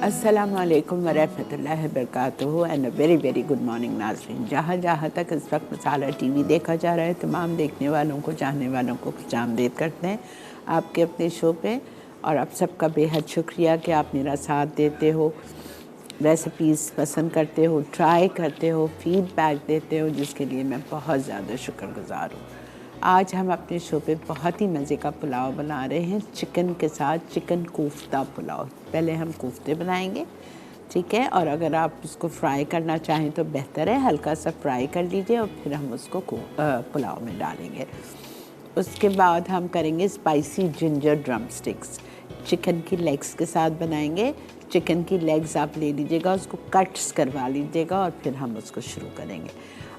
अस्सलामु अलैकुम वरहमतुल्लाहि वबरकातुहू and very very good morning नाज़रीन। जहाँ जहाँ तक इस वक्त मसाला टीवी देखा जा रहा है, तमाम देखने वालों को, चाहने वालों को खुशामदीद करते हैं आपके अपने शो पे। और आप सबका बेहद शुक्रिया कि आप मेरा साथ देते हो, रेसिपीज़ पसंद करते हो, ट्राई करते हो, फीडबैक देते हो, जिसके लिए मैं बहुत ज़्यादा शुक्रगुज़ार हूँ। आज हम अपने शो पे बहुत ही मज़े का पुलाव बना रहे हैं चिकन के साथ, चिकन कोफ्ता पुलाव। पहले हम कोफ्ते बनाएंगे, ठीक है, और अगर आप उसको फ्राई करना चाहें तो बेहतर है, हल्का सा फ्राई कर लीजिए और फिर हम उसको पुलाव में डालेंगे। उसके बाद हम करेंगे spicy ginger drum sticks, chicken की लेग्स के साथ बनाएंगे। चिकन की लेग्स आप ले लीजिएगा, उसको कट्स करवा लीजिएगा और फिर हम उसको शुरू करेंगे।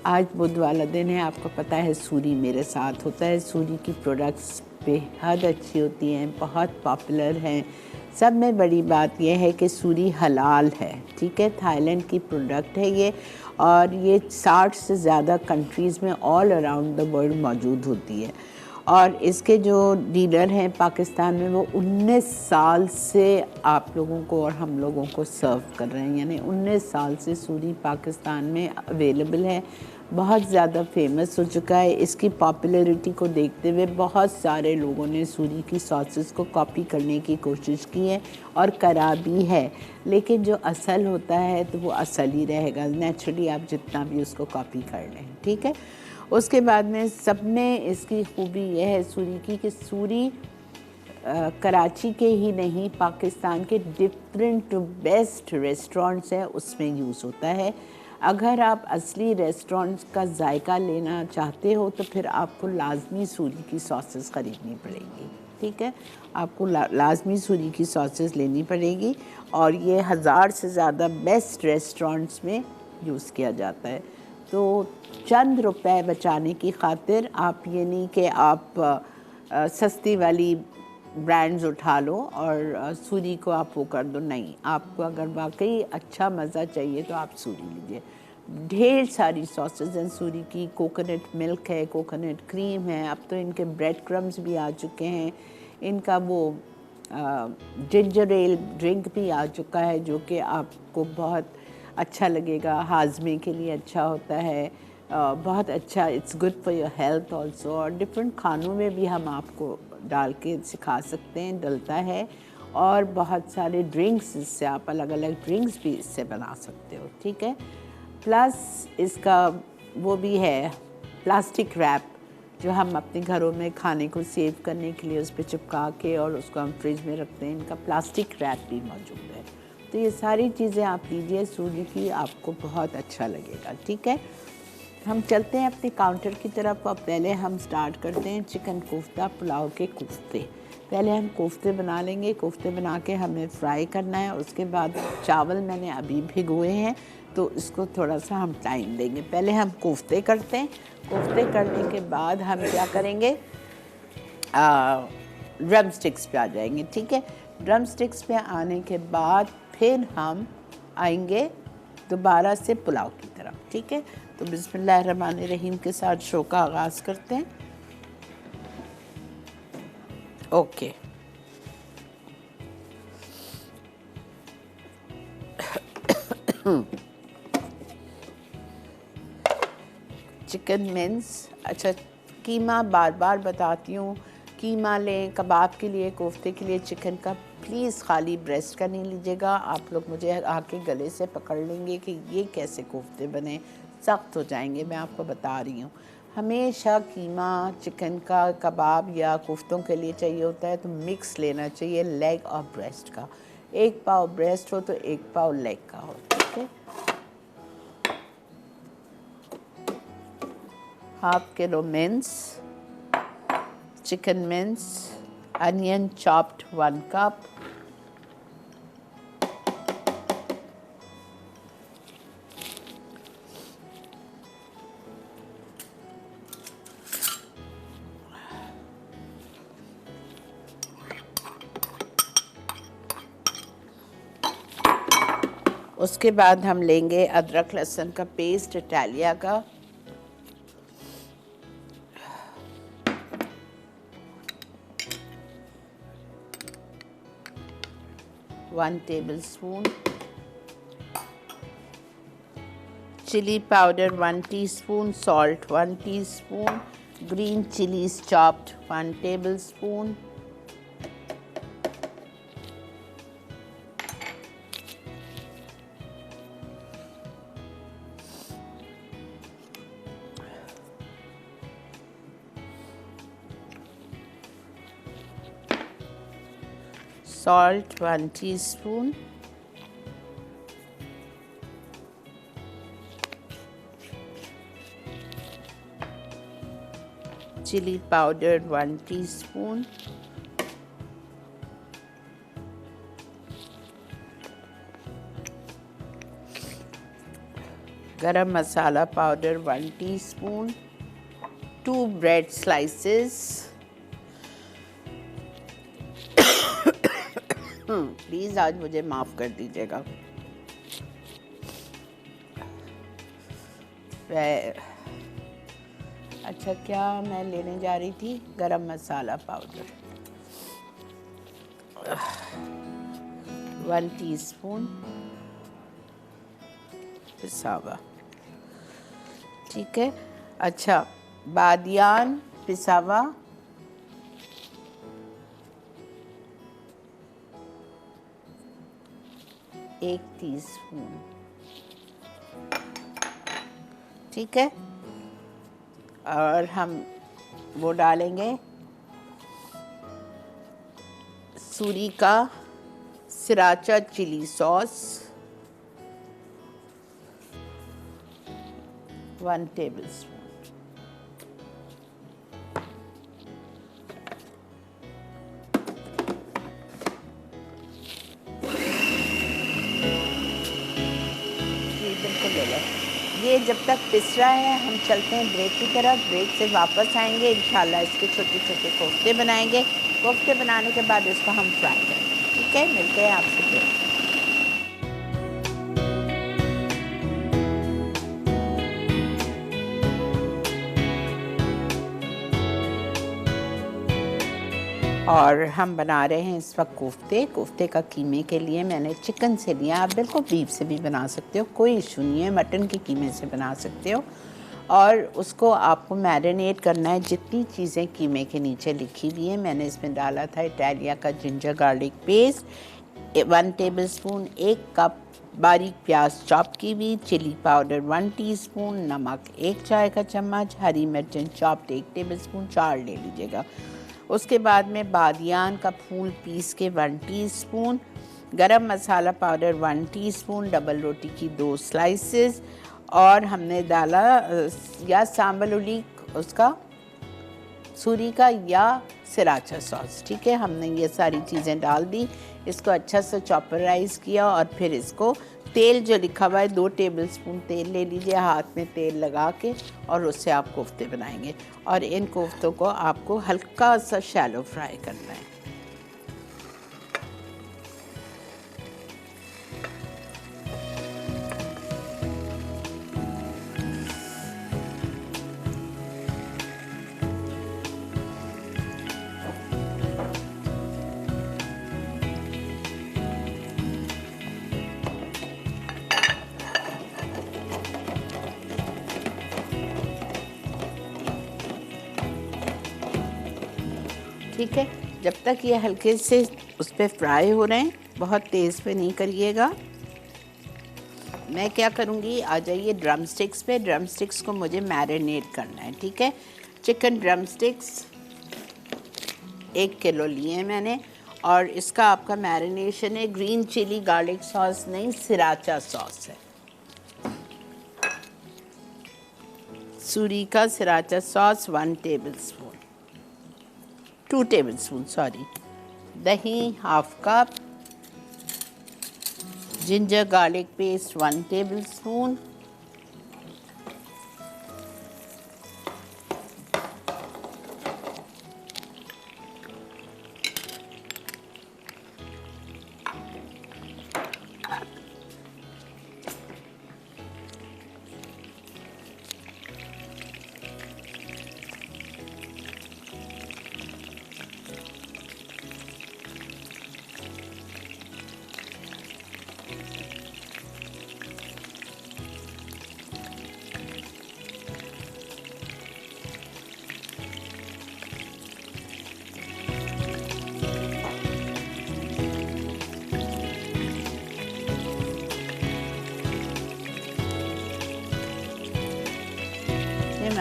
आज बुध वाला दिन है, आपको पता है सूरी मेरे साथ होता है। सूरी की प्रोडक्ट्स बेहद अच्छी होती हैं, बहुत पॉपुलर हैं। सब में बड़ी बात यह है कि सूरी हलाल है, ठीक है, थाईलैंड की प्रोडक्ट है ये, और ये 60 से ज़्यादा कंट्रीज़ में ऑल अराउंड द वर्ल्ड मौजूद होती है। और इसके जो डीलर हैं पाकिस्तान में, वो 19 साल से आप लोगों को और हम लोगों को सर्व कर रहे हैं, यानी 19 साल से सूरी पाकिस्तान में अवेलेबल है। बहुत ज़्यादा फेमस हो चुका है। इसकी पॉपुलैरिटी को देखते हुए बहुत सारे लोगों ने सूरी की सॉसेस को कॉपी करने की कोशिश की है और करा भी है, लेकिन जो असल होता है तो वो असल ही रहेगा, नेचुरली आप जितना भी उसको कॉपी कर लें, ठीक है। उसके बाद में सब में इसकी खूबी यह है सूरी की कि सूरी कराची के ही नहीं, पाकिस्तान के डिफरेंट बेस्ट रेस्टोरेंट्स हैं उसमें यूज़ होता है। अगर आप असली रेस्टोरेंट्स का जायका लेना चाहते हो तो फिर आपको लाजमी सूरी की सॉसेस ख़रीदनी पड़ेगी, ठीक है, आपको लाजमी सूरी की सॉसेस लेनी पड़ेगी। और ये 1000 से ज़्यादा बेस्ट रेस्टोरेंट्स में यूज़ किया जाता है। तो चंद रुपए बचाने की खातिर आप ये नहीं कि आप सस्ती वाली ब्रांड्स उठा लो और सूरी को आप वो कर दो, नहीं, आपको अगर वाकई अच्छा मज़ा चाहिए तो आप सूरी लीजिए। ढेर सारी सॉसेज हैं सूरी की, कोकोनट मिल्क है, कोकोनट क्रीम है, अब तो इनके ब्रेड क्रम्स भी आ चुके हैं, इनका वो जिंजर एल ड्रिंक भी आ चुका है जो कि आपको बहुत अच्छा लगेगा, हाजमे के लिए अच्छा होता है, बहुत अच्छा, it's good for your health also. और डिफरेंट खानों में भी हम आपको डाल के सिखा सकते हैं, डलता है। और बहुत सारे ड्रिंक्स, इससे आप अलग अलग ड्रिंक्स भी इससे बना सकते हो, ठीक है। प्लस इसका वो भी है प्लास्टिक रैप, जो हम अपने घरों में खाने को सेव करने के लिए उस पर चिपका के और उसको हम फ्रिज में रखते हैं, इनका प्लास्टिक रैप भी मौजूद है। तो ये सारी चीज़ें आप लीजिए सूरी की, आपको बहुत अच्छा लगेगा, ठीक है। हम चलते हैं अपने काउंटर की तरफ और पहले हम स्टार्ट करते हैं चिकन कोफ्ता पुलाव के कोफ्ते। पहले हम कोफ्ते बना लेंगे, कोफ्ते बना के हमें फ्राई करना है। उसके बाद चावल मैंने अभी भिगोए हैं तो इसको थोड़ा सा हम टाइम देंगे। पहले हम कोफ्ते करते हैं, कोफ्ते करने के बाद हम क्या करेंगे, ड्रम स्टिक्स पे आ जाएंगे, ठीक है। ड्रम स्टिक्स पे आने के बाद फिर हम आएंगे दोबारा से पुलाव की तरफ, ठीक है। तो बिस्मिल्लाहिर्रहमानिर्रहीम के साथ शो का आगाज़ करते हैं। ओके, चिकन मिन्स, अच्छा, कीमा बार बार बताती हूँ, कीमा लें कबाब के लिए, कोफ्ते के लिए चिकन का, प्लीज़ खाली ब्रेस्ट का नहीं लीजिएगा। आप लोग मुझे आके गले से पकड़ लेंगे कि ये कैसे कोफ्ते बने, सख्त हो जाएंगे, मैं आपको बता रही हूँ। हमेशा कीमा चिकन का कबाब या कोफ्तों के लिए चाहिए होता है तो मिक्स लेना चाहिए, लेग और ब्रेस्ट का। एक पाव ब्रेस्ट हो तो एक पाव लेग का हो, ठीक है। Half kilo mince, chicken mince, onion chopped 1 cup, उसके बाद हम लेंगे अदरक लहसुन का पेस्ट इटालिया का, 1 tablespoon, chili powder 1 teaspoon, salt 1 teaspoon, green chilies chopped 1 tablespoon, salt 1 teaspoon, chili powder 1 teaspoon, garam masala powder 1 teaspoon, 2 bread slices, please आज मुझे माफ़ कर दीजिएगा। अच्छा, क्या मैं लेने जा रही थी? गरम मसाला पाउडर 1 टीस्पून पिसा हुआ, ठीक है। अच्छा, बादियान पिसा हुआ 1 टीस्पून, ठीक है। और हम वो डालेंगे सूरी का सिराचा चिली सॉस 1 टेबलस्पून, ये जब तक पिस रहा है हम चलते हैं ब्रेक की तरफ। ब्रेक से वापस आएंगे, इंशाल्लाह इसके छोटे छोटे कोफ्ते बनाएंगे। कोफ्ते बनाने के बाद इसको हम फ्राई करेंगे, ठीक है। मिलते हैं आपसे ब्रेक। और हम बना रहे हैं इस वक्त कोफ्ते। कोफ्ते का कीमे के लिए मैंने चिकन से लिया, आप बिल्कुल बीफ से भी बना सकते हो, कोई इशू नहीं है। मटन के कीमे से बना सकते हो। और उसको आपको मैरिनेट करना है। जितनी चीज़ें कीमे के नीचे लिखी हुई हैं मैंने इसमें डाला था इटालिया का ginger garlic paste 1 tablespoon, 1 cup बारीक प्याज चॉप की हुई, चिली पाउडर 1 टीस्पून, नमक 1 चाय का चम्मच, हरी मिर्चें चॉप्ड 1 टेबलस्पून, 4 ले लीजिएगा। उसके बाद में बादियान का फूल पीस के 1 टीस्पून, गरम मसाला पाउडर 1 टीस्पून, डबल रोटी की 2 स्लाइसेस, और हमने डाला या सांबल उलीक उसका सूरी का या सिराचा सॉस, ठीक है। हमने ये सारी चीज़ें डाल दी, इसको अच्छा से चॉपराइज किया और फिर इसको तेल जो लिखा हुआ है 2 टेबलस्पून तेल ले लीजिए, हाथ में तेल लगा के, और उससे आप कोफ्ते बनाएंगे। और इन कोफ्तों को आपको हल्का सा शैलो फ्राई करना है। ठीक है, जब तक ये हल्के से उस पर फ्राई हो रहे हैं, बहुत तेज़ पे नहीं करिएगा। मैं क्या करूँगी, आ जाइए ड्रम स्टिक्स पे। ड्रम स्टिक्स को मुझे मैरिनेट करना है, ठीक है। चिकन ड्रम स्टिक्स 1 किलो लिए हैं मैंने, और इसका आपका मैरिनेशन है ग्रीन चिली गार्लिक सॉस नहीं, सिराचा सॉस है। सूरी का sriracha sauce 1 tablespoon, 2 tablespoon sorry, दही 1/2 cup, ginger garlic paste 1 tablespoon,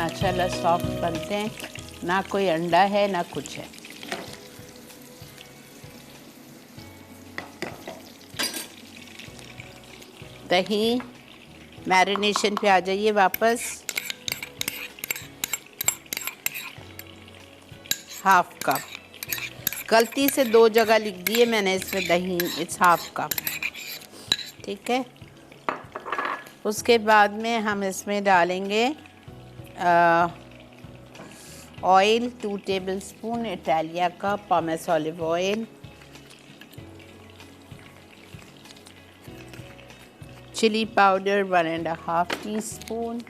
माशाल्लाह सॉफ्ट बनते हैं, ना कोई अंडा है ना कुछ है। दही मैरिनेशन पे आ जाइए वापस। हाफ कप, गलती से 2 जगह लिख दिए मैंने इसमें दही, इट्स हाफ कप, ठीक है। उसके बाद में हम इसमें डालेंगे ऑयल 2 टेबलस्पून इटालिया का pomace olive oil, chilli powder 1.5 teaspoon,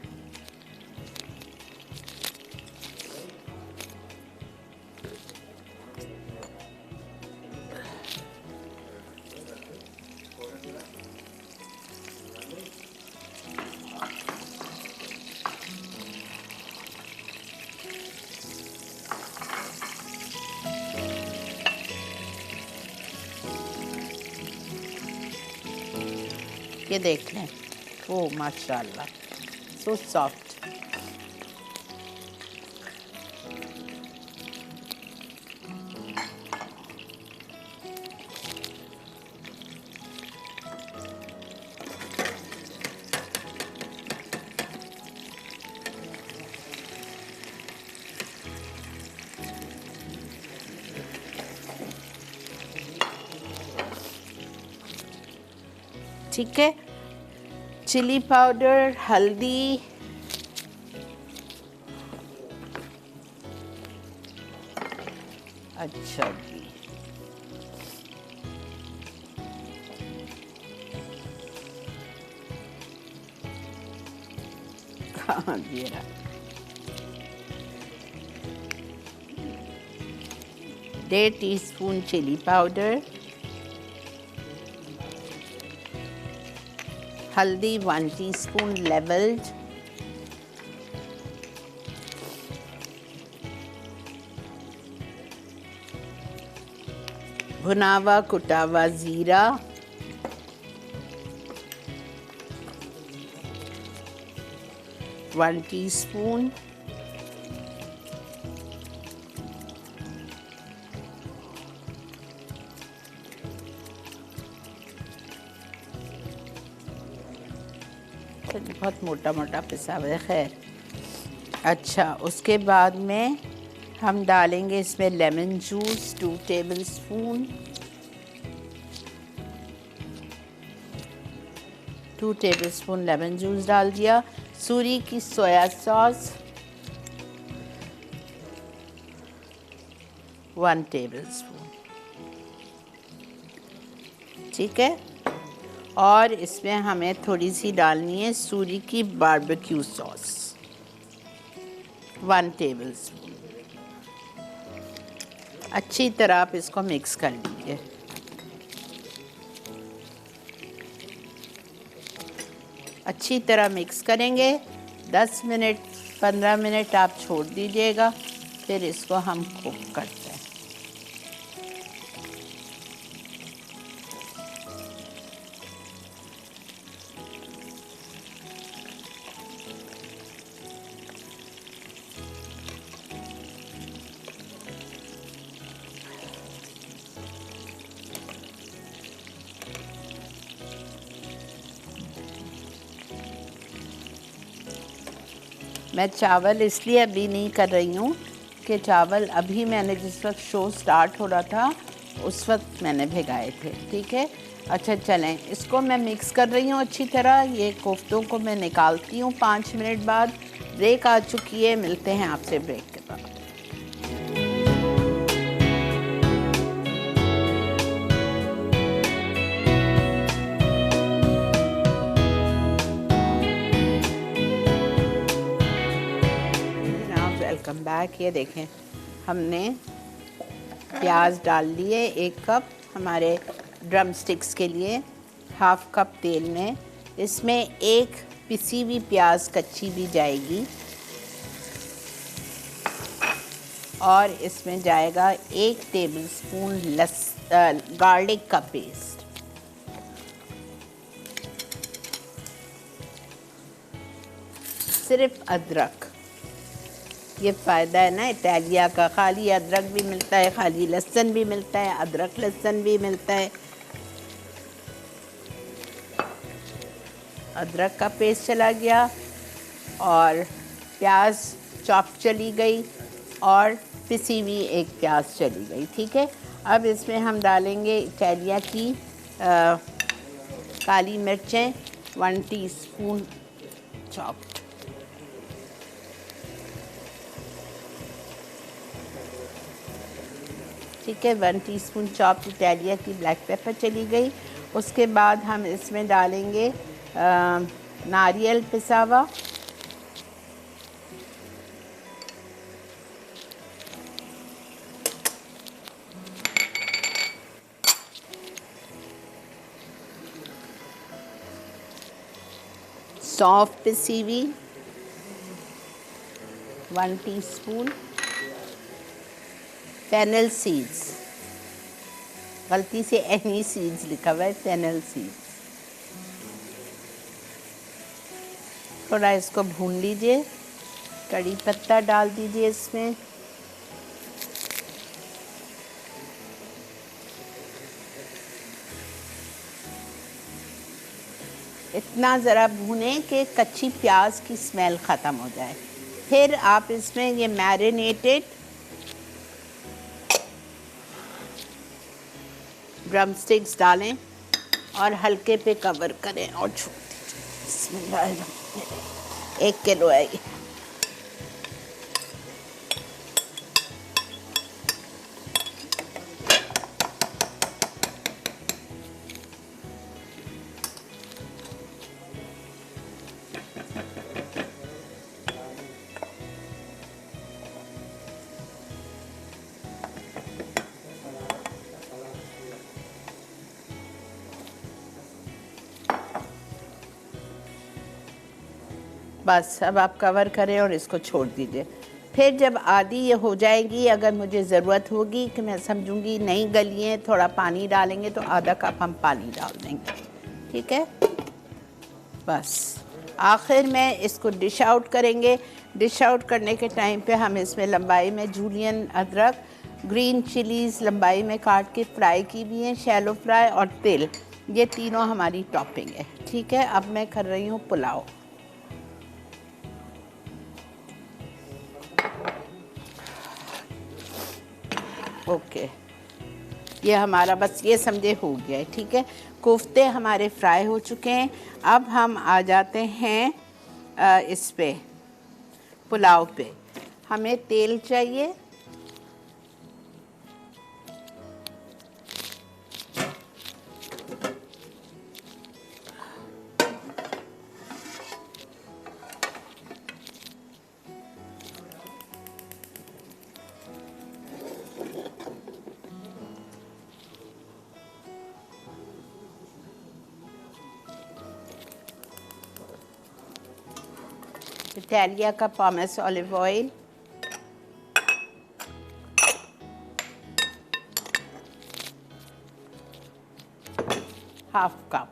ये देख लें, ओ माशाल्लाह सो सॉफ्ट। ठीक है, चिली पाउडर, हल्दी, अच्छा जी, हाँ जी, 1.5 टीस्पून चिली पाउडर, हल्दी 1 टीस्पून लेवल्ड, भुना हुआ कुटा हुआ जीरा, वन टीस्पून, बहुत मोटा मोटा पिसा हुआ है, खैर। अच्छा, उसके बाद में हम डालेंगे इसमें lemon juice 2 tablespoon, 2 tablespoon lemon juice डाल दिया। सूरी की सोया सॉस 1 टेबलस्पून, ठीक है। और इसमें हमें थोड़ी सी डालनी है सूरी की बारबेक्यू सॉस 1 टेबलस्पून। अच्छी तरह आप इसको मिक्स कर लीजिए। अच्छी तरह मिक्स करेंगे, 10 मिनट 15 मिनट आप छोड़ दीजिएगा, फिर इसको हम कुक करते हैं। मैं चावल इसलिए अभी नहीं कर रही हूँ कि चावल अभी मैंने जिस वक्त शो स्टार्ट हो रहा था उस वक्त मैंने भिगाए थे, ठीक है। अच्छा चलें, इसको मैं मिक्स कर रही हूँ अच्छी तरह। ये कोफ्तों को मैं निकालती हूँ 5 मिनट बाद। ब्रेक आ चुकी है, मिलते हैं आपसे ब्रेक के बाद। Welcome back. ये देखें, हमने प्याज डाल लिए 1 कप हमारे ड्रम स्टिक्स के लिए, हाफ कप तेल में। इसमें 1 पिसी हुई प्याज कच्ची भी जाएगी और इसमें जाएगा 1 टेबलस्पून गार्लिक का पेस्ट, सिर्फ अदरक ये फ़ायदा है ना इटालिया का, खाली अदरक भी मिलता है, खाली लहसुन भी मिलता है, अदरक लहसुन भी मिलता है। अदरक का पेस्ट चला गया और प्याज चॉप चली गई और पिसी हुई एक प्याज चली गई। ठीक है, अब इसमें हम डालेंगे इटालिया की काली मिर्चें 1 टीस्पून चॉप्ड। ठीक है, 1 टीस्पून चॉप्ड इटालिया की ब्लैक पेपर चली गई। उसके बाद हम इसमें डालेंगे नारियल पिसा हुआ, सौंफ पिसी हुई 1 टीस्पून, फेनल सीड्स, गलती से एनी सीड्स लिखा हुआ है, फेनल सीड्स। थोड़ा इसको भून लीजिए, कड़ी पत्ता डाल दीजिए इसमें, इतना ज़रा भूनें कि कच्ची प्याज की स्मेल ख़त्म हो जाए। फिर आप इसमें ये मैरिनेटेड ड्रम स्टिक्स डालें और हल्के पे कवर करें और छोड़ दीजिए। बिस्मिल्लाह, 1 किलो है ये। बस अब आप कवर करें और इसको छोड़ दीजिए। फिर जब आधी ये हो जाएगी, अगर मुझे ज़रूरत होगी कि मैं समझूंगी नहीं गली है, थोड़ा पानी डालेंगे तो आधा कप हम पानी डाल देंगे। ठीक है, बस आखिर में इसको डिश आउट करेंगे। डिश आउट करने के टाइम पे हम इसमें लंबाई में जूलियन अदरक, ग्रीन चिलीज़ लंबाई में काट के फ्राई की भी हैं, शैलो फ्राई, और तिल, ये तीनों हमारी टॉपिंग है। ठीक है, अब मैं कर रही हूँ पुलाव। ओके, ये हमारा बस ये समझे हो गया है। ठीक है, कोफ्ते हमारे फ्राई हो चुके हैं। अब हम आ जाते हैं इस पे पुलाव पे। हमें तेल चाहिए, इटालिया का पॉमेस ऑलिव ऑयल, ½ कप,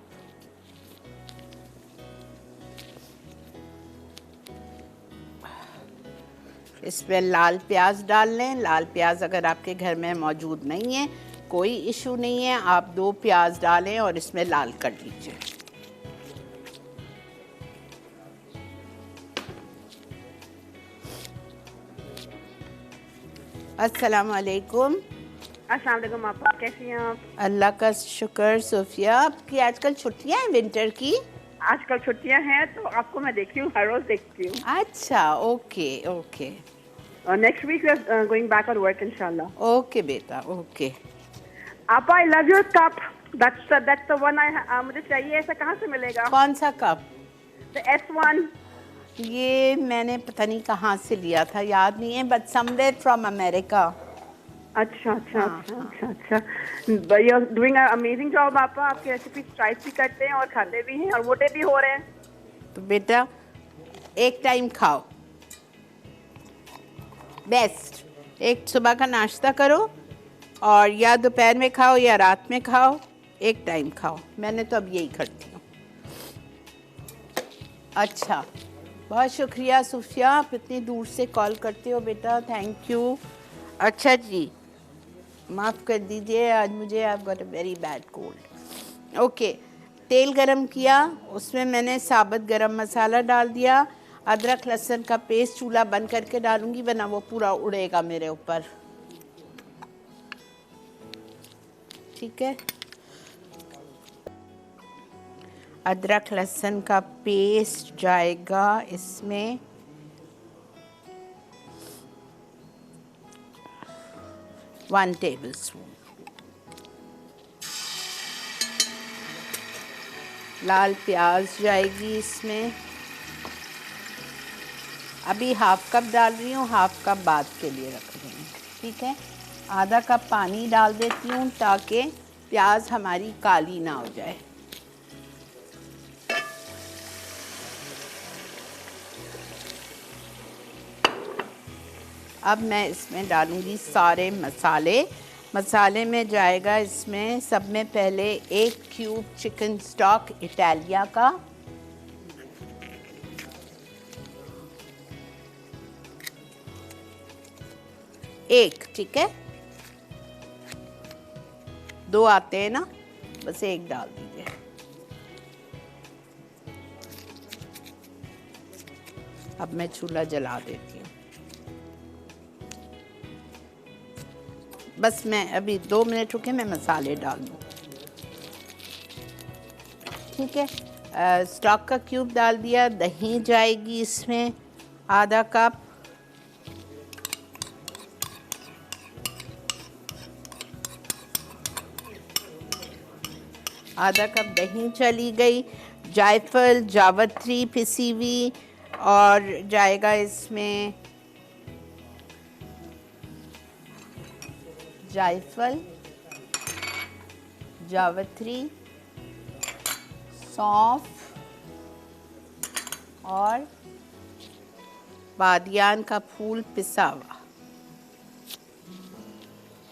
इसमें लाल प्याज डाल लें। लाल प्याज अगर आपके घर में मौजूद नहीं है कोई इशू नहीं है, आप 2 प्याज डालें और इसमें लाल कर लीजिए। अस्सलाम वालेकुम। अस्सलाम वालेकुम आपा, कैसी हैं आप? अल्लाह का शुक्र। सोफिया, आपकी आजकल छुट्टियां हैं विंटर की? आजकल छुट्टियां हैं तो आपको मैं देखती हूँ, हर रोज देखती हूँ। अच्छा, ओके ओके और next week we are going back on work इंशाल्लाह। ओके बेटा, ओके। आपा I love your cup, that's the one I, मुझे चाहिए। ऐसा कहाँ से मिलेगा? कौन सा कप? The S1। ये मैंने पता नहीं कहाँ से लिया था, याद नहीं है, बट समवेयर फ्रॉम अमेरिका। अच्छा अच्छा अच्छा अच्छा अच्छा, you are doing a amazing job आपा। आपकी रेसिपी ट्राई भी करते हैं और खाते भी हैं और मोटे भी हो रहे हैं। तो बेटा एक टाइम खाओ, बेस्ट। एक सुबह का नाश्ता करो और या दोपहर में खाओ या रात में खाओ, एक टाइम खाओ। मैंने तो अब यही करती हूँ। अच्छा, बहुत शुक्रिया सूफिया, आप इतनी दूर से कॉल करते हो बेटा, थैंक यू। अच्छा जी, माफ़ कर दीजिए, आज मुझे I got a very bad cold. Okay, तेल गरम किया, उसमें मैंने साबुत गरम मसाला डाल दिया, अदरक लहसुन का पेस्ट चूल्हा बंद करके डालूंगी, वरना वो पूरा उड़ेगा मेरे ऊपर। ठीक है, अदरक लहसुन का पेस्ट जाएगा इसमें, 1 टेबलस्पून। लाल प्याज जाएगी इसमें, अभी हाफ कप डाल रही हूँ, हाफ कप बाद के लिए रख रही हूँ। ठीक है, आधा कप पानी डाल देती हूँ ताकि प्याज हमारी काली ना हो जाए। अब मैं इसमें डालूँगी सारे मसाले। मसाले में जाएगा इसमें सब में पहले 1 क्यूब चिकन स्टॉक इटालिया का, 1, ठीक है, 2 आते हैं ना, बस 1 डाल दीजिए। अब मैं चूल्हा जला देती हूँ। बस मैं अभी 2 मिनट रुके, मैं मसाले डाल दूँ। ठीक है, स्टॉक का क्यूब डाल दिया, दही जाएगी इसमें आधा कप, आधा कप दही चली गई, जायफल जावित्री पिसी हुई, और जाएगा इसमें जायफल जावित्री, सौंफ और बादियान का फूल पिसा हुआ।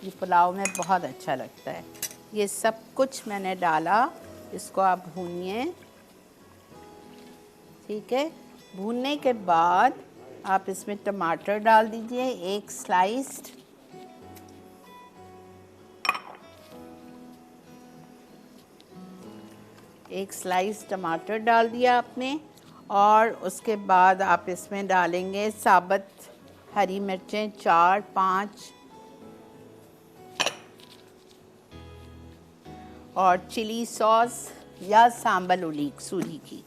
ये पुलाव में बहुत अच्छा लगता है। ये सब कुछ मैंने डाला, इसको आप भूनिए। ठीक है, भूनने के बाद आप इसमें टमाटर डाल दीजिए, 1 स्लाइस्ड, एक स्लाइस टमाटर डाल दिया आपने, और उसके बाद आप इसमें डालेंगे साबुत हरी मिर्चें 4-5 और चिली सॉस या सांबल उलीक सूरी की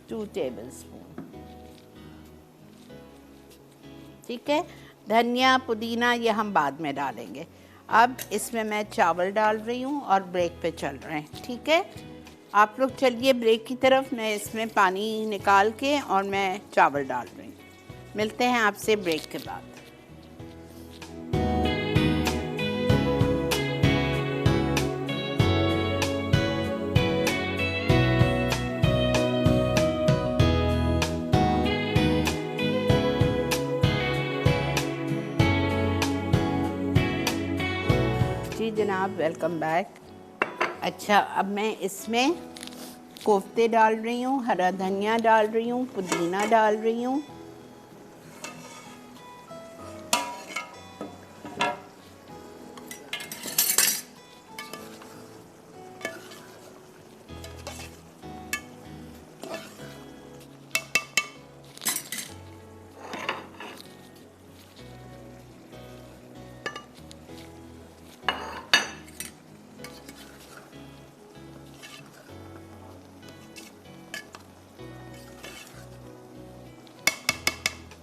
2 टेबलस्पून। ठीक है, धनिया पुदीना ये हम बाद में डालेंगे। अब इसमें मैं चावल डाल रही हूँ और ब्रेक पे चल रहे हैं। ठीक है, आप लोग चलिए ब्रेक की तरफ, मैं इसमें पानी निकाल के और मैं चावल डाल रही हूँ। मिलते हैं आपसे ब्रेक के बाद। जी जनाब, वेलकम बैक। अच्छा, अब मैं इसमें कोफ्ते डाल रही हूँ, हरा धनिया डाल रही हूँ, पुदीना डाल रही हूँ,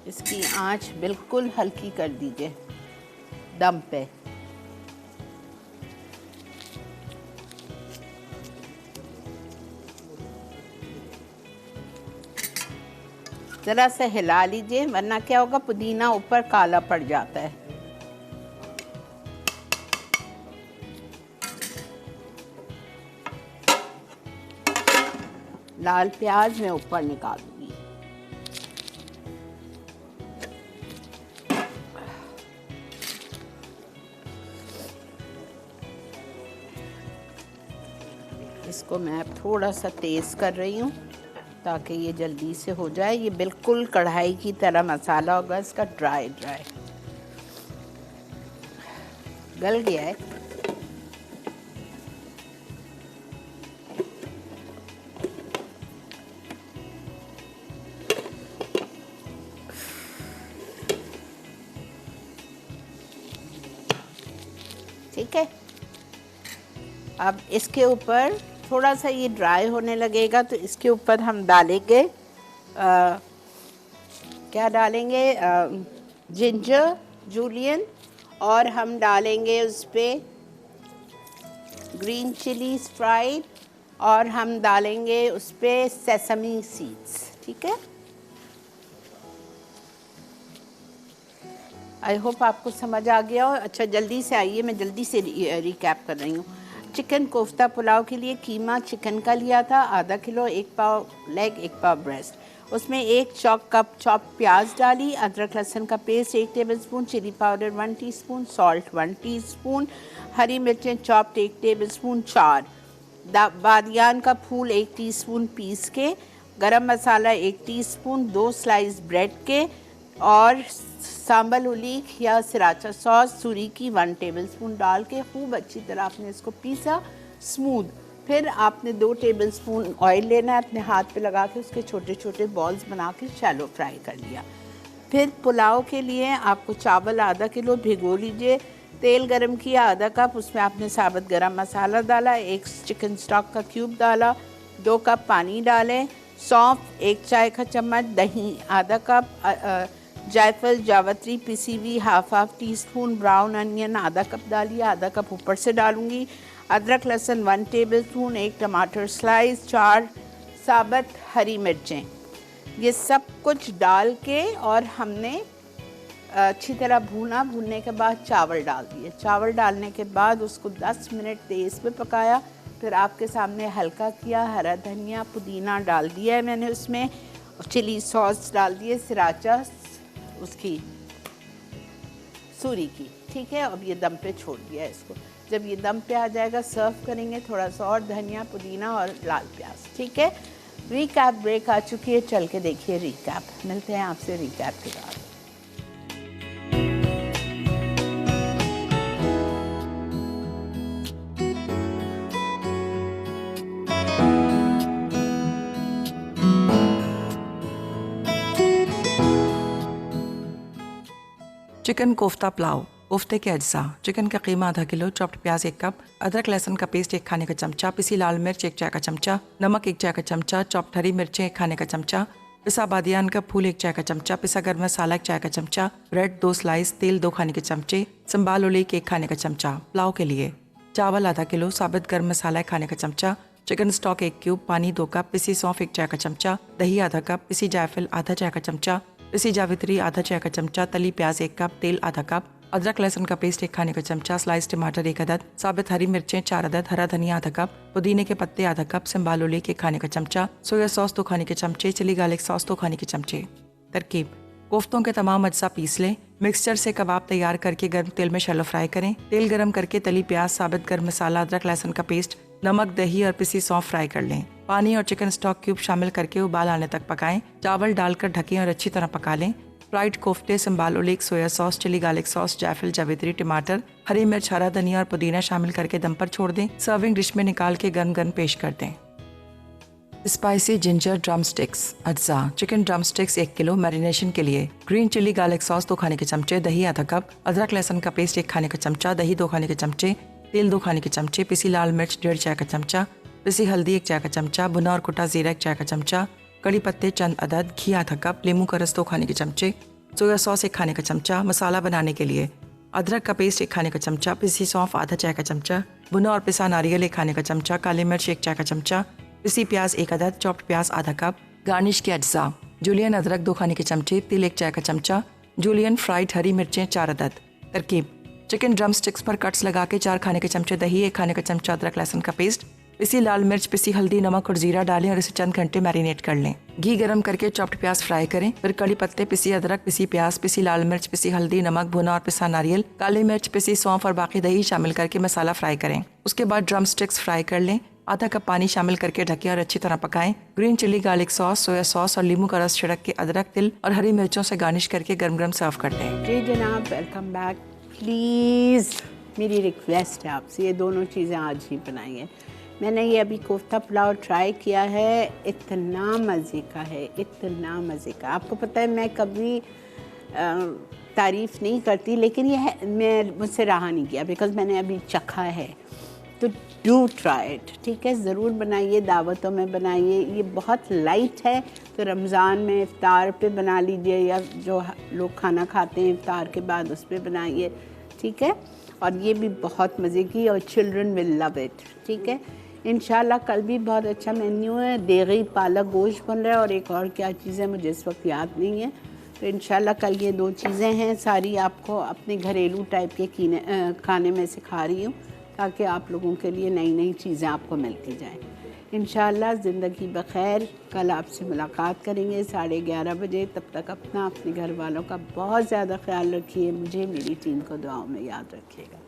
इसकी आंच बिल्कुल हल्की कर दीजिए दम पे। ज़रा से हिला लीजिए, वरना क्या होगा, पुदीना ऊपर काला पड़ जाता है। लाल प्याज मैं ऊपर निकाल दूंगी। इसको मैं अब थोड़ा सा तेज़ कर रही हूँ ताकि ये जल्दी से हो जाए। ये बिल्कुल कढ़ाई की तरह मसाला होगा इसका, ड्राई ड्राई गल गया है। ठीक है, अब इसके ऊपर थोड़ा सा ये ड्राई होने लगेगा तो इसके ऊपर हम डालेंगे क्या डालेंगे, जिंजर जूलियन, और हम डालेंगे उस पर ग्रीन चिलीज फ्राइड, और हम डालेंगे उस पर सेसमी सीड्स। ठीक है, आई होप आपको समझ आ गया हो। अच्छा जल्दी से आइए, मैं जल्दी से रिकैप कर रही हूँ। चिकन कोफ्ता पुलाव के लिए कीमा चिकन का लिया था ½ किलो, 1 पाव लेग, 1 पाव ब्रेस्ट। उसमें 1 कप चॉप प्याज डाली, अदरक लहसुन का paste 1 tablespoon, chilli powder 1 teaspoon, salt 1 teaspoon, हरी मिर्चें चॉप्ड 1 टेबलस्पून, 4 बादियान का फूल 1 टीस्पून पीस के, गरम मसाला 1 टीस्पून, 2 स्लाइस ब्रेड के, और सांबल उलीक या सिराचा सॉस सूरी की 1 टेबलस्पून डाल के खूब अच्छी तरह आपने इसको पीसा स्मूथ। फिर आपने 2 टेबलस्पून ऑयल लेना है, अपने हाथ पे लगा के उसके छोटे छोटे बॉल्स बना के शैलो फ्राई कर लिया। फिर पुलाव के लिए आपको चावल ½ किलो भिगो लीजिए, तेल गरम किया ½ कप, उसमें आपने साबुत गरम मसाला डाला, 1 चिकन स्टॉक का क्यूब डाला, 2 कप पानी डालें, सौंफ 1 चाय का चम्मच, दही ½ कप, जायफल जावित्री पिसी हुई half teaspoon, brown onion ½ cup डालिए, ½ कप ऊपर से डालूंगी, अदरक लहसुन 1 टेबलस्पून, 1 टमाटर स्लाइस, 4 साबुत हरी मिर्चें, ये सब कुछ डाल के और हमने अच्छी तरह भूना। भूनने के बाद चावल डाल दिए, चावल डालने के बाद उसको 10 मिनट तेज़ पे पकाया। फिर आपके सामने हल्का किया, हरा धनिया पुदीना डाल दिया है मैंने, उसमें चिली सॉस डाल दिए, सिराचा उसकी सूरी की। ठीक है, अब ये दम पे छोड़ दिया इसको। जब ये दम पे आ जाएगा सर्व करेंगे, थोड़ा सा और धनिया पुदीना और लाल प्याज। ठीक है, रिकैप ब्रेक आ चुकी है, चल के देखिए रिकैप। मिलते हैं आपसे रिकैप के बाद। चिकन कोफ्ता पुलाव। कोफ्ते के अज्जा: चिकन का कीमा ½ किलो, चॉप्ड प्याज 1 कप, अदरक लहसुन का पेस्ट 1 खाने का चमचा, पिसी लाल मिर्च 1 चाय का चमचा, नमक 1 चाय का चमचा, चॉप्ड हरी मिर्चें 1 खाने का चमचा, पिसा बादियान का फूल 1 चाय का चमचा, पिसा गरम मसाला 1 चाय का चमचा, ब्रेड 2 स्लाइस, तेल 2 खाने के चमचे, संबाल उलीक 1 खाने का चमचा। पुलाव के लिए चावल ½ किलो, साबुत गरम मसाला 1 खाने का चमचा, चिकन स्टॉक 1 क्यूब, पानी 2 कप, पिसी सौंफ 1 चाय का चमचा, दही ½ कप, पिसी जायफल ½ चाय का चमचा, पिसी जावित्री ½ चाय का चमचा, तली प्याज 1 कप, तेल ½ कप, अदरक लहसुन का पेस्ट 1 खाने का चमचा, स्लाइस टमाटर 1 अदद, साबुत हरी मिर्चें 4 अदद, हरा धनिया ½ कप, पुदीने के पत्ते ½ कप, संबाल उलीक 1 खाने का चमचा, सोया सॉस 2 खाने के चमचे, चिली गार्लिक सॉस 2 खाने के चमचे। तरकीब: कोफ्तों के तमाम अज्जा पीस लें, मिक्सचर से कबाब तैयार करके गर्म तेल में शैलो फ्राई करें। तेल गरम करके तली प्याज, साबुत गरम मसाला, अदरक लहसुन का पेस्ट, नमक, दही और पिसी सौंफ फ्राई कर लें। पानी और चिकन स्टॉक क्यूब शामिल करके उबाल आने तक पकाएं। चावल डालकर ढकें और अच्छी तरह पका लें। फ्राइड कोफ्ते, संबाल उलीक, soya sauce, chilli garlic sauce, जायफल जावित्री, टमाटर, हरी मिर्च, हरा धनिया और पुदीना शामिल करके दम पर छोड़ दें। सर्विंग डिश में निकाल के गर्म गर्म पेश कर दें। स्पाइसी जिंजर ड्रम स्टिक्स अज्जा: chicken drum sticks 1 kilo, marination के लिए ग्रीन चिली गार्लिक सॉस 2 खाने के चमचे, दही ½ कप, अदरक लहसुन का पेस्ट 1 खाने का चमचा, दही 2 खाने के चमचे, तेल 2 खाने के चमचे, पिसी लाल मिर्च 1.5 चाय का चमचा, पिसी हल्दी 1 चाय का चमचा, भुना और कुटा जीरा 1 चाय का चमचा, कड़ी पत्ते चंद अदद, घी ½ कप, नींबू का रस 2 खाने के चमचे, सोया सॉस 1 खाने का चमचा। मसाला बनाने के लिए अदरक का पेस्ट 1 खाने का चमचा, पिसी सौंफ ½ चाय का चमचा, भुना और पिसा नारियल 1 खाने का चमचा, काली मिर्च 1 चाय का चमचा, पिसी प्याज 1 अदद, चॉप्ड प्याज ½ कप। गार्निश के अज्जा: जूलियन अदरक 2 खाने के चमचे, तिल 1 चाय का चमचा, जूलियन फ्राइड हरी मिर्चें 4 अदद। तरकीब: चिकन ड्रम स्टिक्स पर कट्स लगा के 4 खाने के चमचे दही, 1 खाने का चमचा अदरक लहसुन का पेस्ट, पिसी लाल मिर्च, पिसी हल्दी, नमक और जीरा डालें और इसे चंद घंटे मैरिनेट कर लें। घी गरम करके चॉप्ड प्याज फ्राई करें। फिर कड़ी पत्ते, पिसी अदरक, पिसी प्याज, पिसी लाल मिर्च, पिसी हल्दी, नमक, भुना और पिसा नारियल, काली मिर्च, पिसी सौंफ और बाकी दही शामिल करके मसाला फ्राई करें। उसके बाद ड्रम स्टिक्स फ्राई कर लें। आधा कप पानी शामिल करके ढकें और अच्छी तरह पकाएं। Green chilli garlic sauce, soya sauce और नींबू का रस छिड़क के अदरक, तिल और हरी मिर्चों से गार्निश करके गरम गरम सर्व कर दें। जी जनाब, वेलकम बैक। प्लीज़ मेरी रिक्वेस्ट है आपसे, ये दोनों चीज़ें आज ही बनाइए। मैंने ये अभी कोफ्ता पुलाव ट्राई किया है, इतना मज़े का है, इतना मज़े का। आपको पता है मैं कभी तारीफ़ नहीं करती, लेकिन ये है मैं मुझसे रहा नहीं किया बिकॉज़ मैंने अभी चखा है। तो डू ट्राई इट, ठीक है, ज़रूर बनाइए, दावतों में बनाइए। ये बहुत लाइट है, तो रमज़ान में इफ्तार पे बना लीजिए, या जो लोग खाना खाते हैं इफ्तार के बाद उस पर बनाइए, ठीक है। और ये भी बहुत मज़े की, और चिल्ड्रन विल लव इट, ठीक है। इंशाल्लाह कल भी बहुत अच्छा मेन्यू है, देगी पालक गोश्त बन रहा है, और एक और क्या चीज़ है मुझे इस वक्त याद नहीं है। तो इंशाल्लाह कल ये दो चीज़ें हैं, सारी आपको अपने घरेलू टाइप के खाने में सिखा रही हूँ, ताकि आप लोगों के लिए नई नई चीज़ें आपको मिलती जाएं। इंशाल्लाह ज़िंदगी बखैर, कल आपसे मुलाकात करेंगे 11:30 बजे। तब तक अपना, अपने घर वालों का बहुत ज़्यादा ख्याल रखिए। मुझे, मेरी टीम को दुआओं में याद रखिएगा।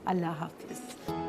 अल्लाह हाफ़िज़।